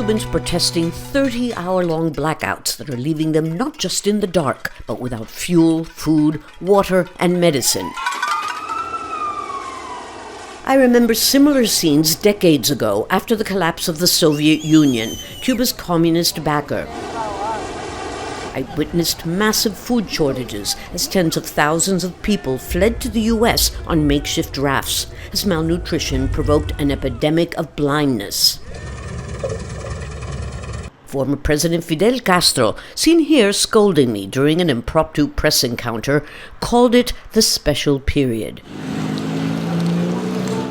Cubans protesting 30-hour-long blackouts that are leaving them not just in the dark, but without fuel, food, water, and medicine. I remember similar scenes decades ago after the collapse of the Soviet Union, Cuba's communist backer. I witnessed massive food shortages as tens of thousands of people fled to the U.S. on makeshift rafts, as malnutrition provoked an epidemic of blindness. Former President Fidel Castro, seen here scolding me during an impromptu press encounter, called it the special period.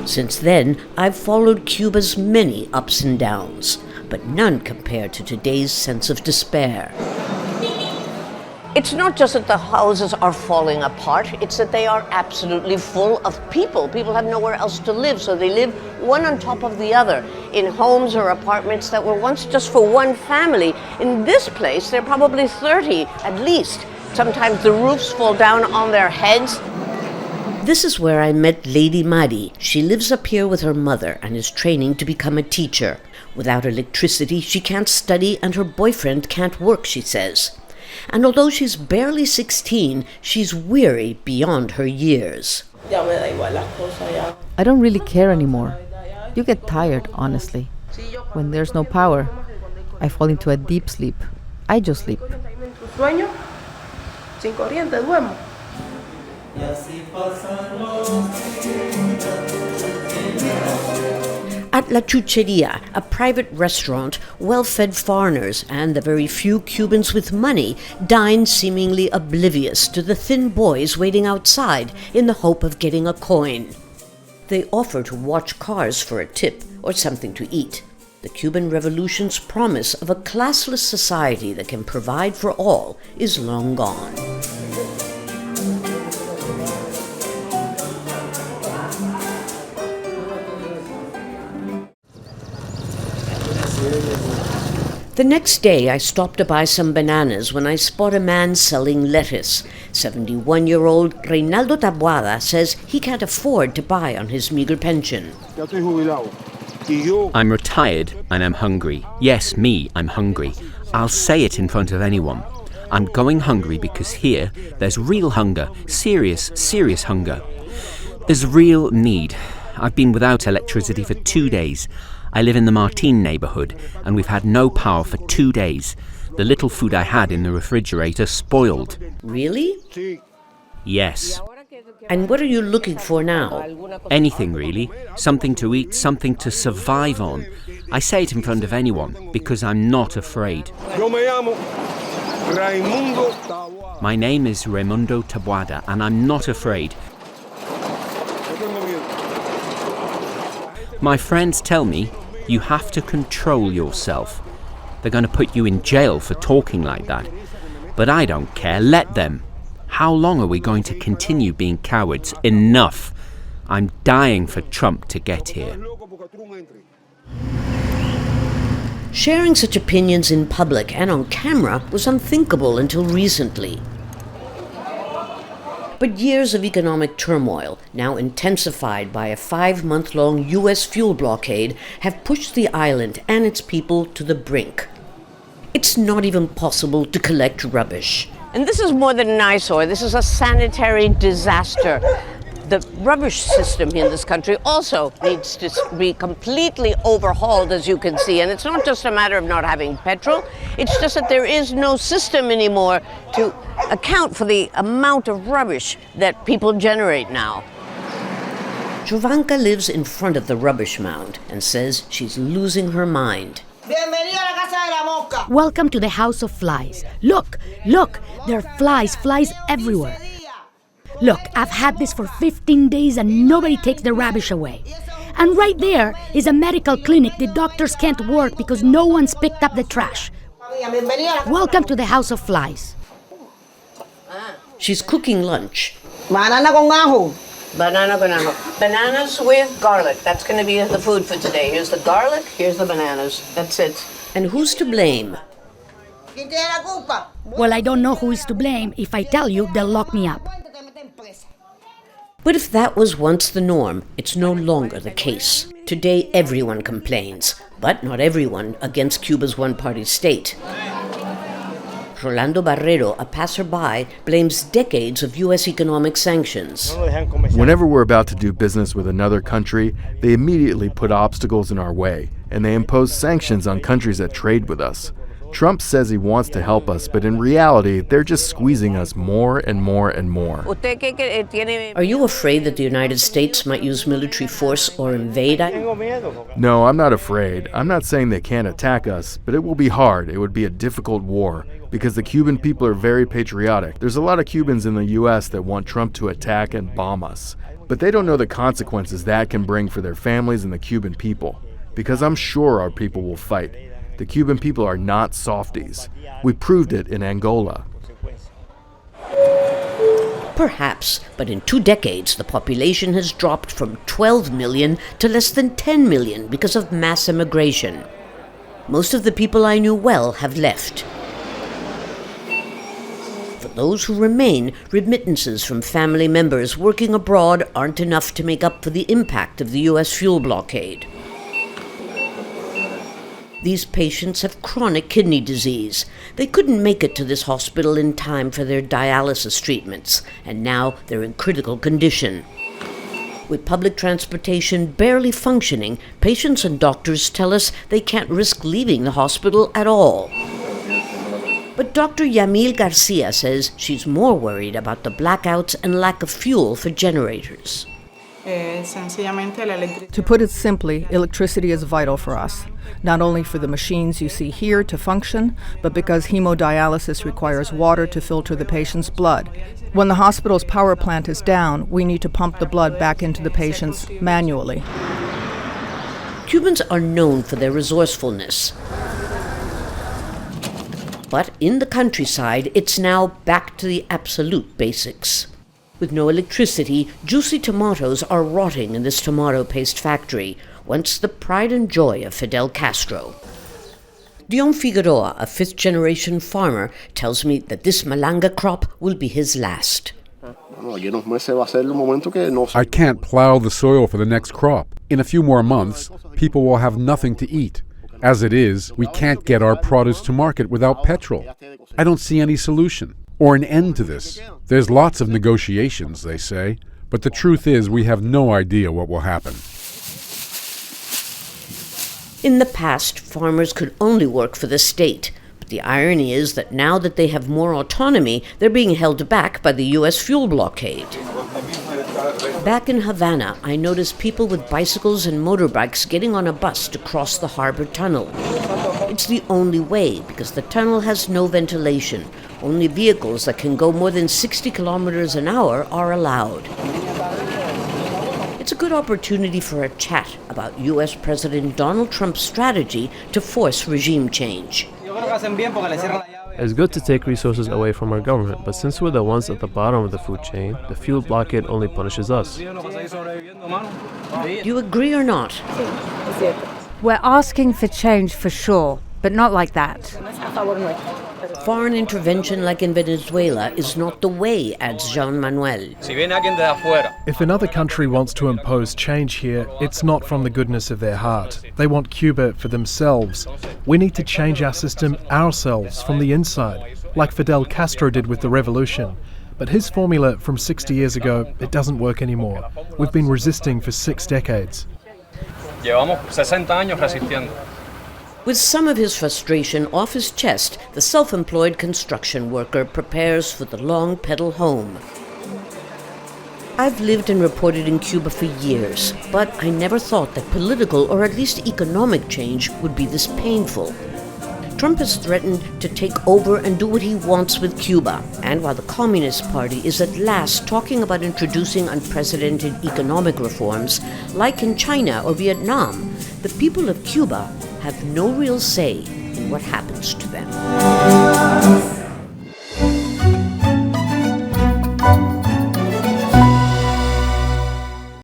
Since then, I've followed Cuba's many ups and downs, but none compared to today's sense of despair. It's not just that the houses are falling apart, it's that they are absolutely full of people. People have nowhere else to live, so they live one on top of the other in homes or apartments that were once just for one family. In this place, there are probably 30 at least. Sometimes the roofs fall down on their heads. This is where I met Lady Mari. She lives up here with her mother and is training to become a teacher. Without electricity, she can't study and her boyfriend can't work, she says. And although she's barely 16, she's weary beyond her years. I don't really care anymore. You get tired, honestly. When there's no power, I fall into a deep sleep. I just sleep. At La Chucheria, a private restaurant, well-fed foreigners and the very few Cubans with money dine seemingly oblivious to the thin boys waiting outside in the hope of getting a coin. They offer to watch cars for a tip or something to eat. The Cuban Revolution's promise of a classless society that can provide for all is long gone. The next day, I stopped to buy some bananas when I spot a man selling lettuce. 71-year-old Reynaldo Taboada says he can't afford to buy on his meager pension. I'm retired and I'm hungry. Yes, me, I'm hungry. I'll say it in front of anyone. I'm going hungry because here, there's real hunger, serious hunger. There's real need. I've been without electricity for 2 days. I live in the Martin neighborhood, and we've had no power for 2 days. The little food I had in the refrigerator spoiled. Really? Yes. And what are you looking for now? Anything, really. Something to eat, something to survive on. I say it in front of anyone, because I'm not afraid. My name is Raimundo Taboada, and I'm not afraid. My friends tell me, you have to control yourself. They're going to put you in jail for talking like that. But I don't care, let them. How long are we going to continue being cowards? Enough. I'm dying for Trump to get here. Sharing such opinions in public and on camera was unthinkable until recently. But years of economic turmoil, now intensified by a 5-month-long U.S. fuel blockade, have pushed the island and its people to the brink. It's not even possible to collect rubbish. And this is more than an eyesore, this is a sanitary disaster. The rubbish system in this country also needs to be completely overhauled, as you can see. And it's not just a matter of not having petrol, it's just that there is no system anymore to account for the amount of rubbish that people generate now. Jovanka lives in front of the rubbish mound and says she's losing her mind. Welcome to the House of Flies. Look, there are flies everywhere. Look, I've had this for 15 days and nobody takes the rubbish away. And right there is a medical clinic. The doctors can't work because no one's picked up the trash. Welcome to the House of Flies. She's cooking lunch. Banana con ajo. Bananas with garlic. That's going to be the food for today. Here's the garlic, here's the bananas. That's it. And who's to blame? Well, I don't know who is to blame. If I tell you, they'll lock me up. But if that was once the norm, it's no longer the case. Today, everyone complains. But not everyone against Cuba's one-party state. Rolando Barrero, a passerby, blames decades of U.S. economic sanctions. Whenever we're about to do business with another country, they immediately put obstacles in our way, and they impose sanctions on countries that trade with us. Trump says he wants to help us, but in reality, they're just squeezing us more and more and more. Are you afraid that the United States might use military force or invade? No, I'm not afraid. I'm not saying they can't attack us, but it will be hard. It would be a difficult war, because the Cuban people are very patriotic. There's a lot of Cubans in the U.S. that want Trump to attack and bomb us. But they don't know the consequences that can bring for their families and the Cuban people, because I'm sure our people will fight. The Cuban people are not softies. We proved it in Angola. Perhaps, but in 2 decades, the population has dropped from 12 million to less than 10 million because of mass immigration. Most of the people I knew well have left. For those who remain, remittances from family members working abroad aren't enough to make up for the impact of the U.S. fuel blockade. These patients have chronic kidney disease. They couldn't make it to this hospital in time for their dialysis treatments, and now they're in critical condition. With public transportation barely functioning, patients and doctors tell us they can't risk leaving the hospital at all. But Dr. Yamil Garcia says she's more worried about the blackouts and lack of fuel for generators. To put it simply, electricity is vital for us, not only for the machines you see here to function, but because hemodialysis requires water to filter the patient's blood. When the hospital's power plant is down, we need to pump the blood back into the patients manually. Cubans are known for their resourcefulness. But in the countryside, it's now back to the absolute basics. With no electricity, juicy tomatoes are rotting in this tomato paste factory, once the pride and joy of Fidel Castro. Dion Figueroa, a 5th-generation farmer, tells me that this malanga crop will be his last. I can't plow the soil for the next crop. In a few more months, people will have nothing to eat. As it is, we can't get our produce to market without petrol. I don't see any solution or an end to this. There's lots of negotiations, they say, but the truth is we have no idea what will happen. In the past, farmers could only work for the state. But the irony is that now that they have more autonomy, they're being held back by the U.S. fuel blockade. Back in Havana, I noticed people with bicycles and motorbikes getting on a bus to cross the harbor tunnel. It's the only way because the tunnel has no ventilation. Only vehicles that can go more than 60 kilometers an hour are allowed. It's a good opportunity for a chat about U.S. President Donald Trump's strategy to force regime change. It's good to take resources away from our government, but since we're the ones at the bottom of the food chain, the fuel blockade only punishes us. Do you agree or not? We're asking for change for sure, but not like that. Foreign intervention like in Venezuela is not the way, adds Jean Manuel. If another country wants to impose change here, it's not from the goodness of their heart. They want Cuba for themselves. We need to change our system ourselves from the inside, like Fidel Castro did with the revolution. But his formula from 60 years ago, it doesn't work anymore. We've been resisting for 6 decades. With some of his frustration off his chest, the self-employed construction worker prepares for the long pedal home. I've lived and reported in Cuba for years, but I never thought that political or at least economic change would be this painful. Trump has threatened to take over and do what he wants with Cuba. And while the Communist Party is at last talking about introducing unprecedented economic reforms, like in China or Vietnam, the people of Cuba have no real say in what happens to them.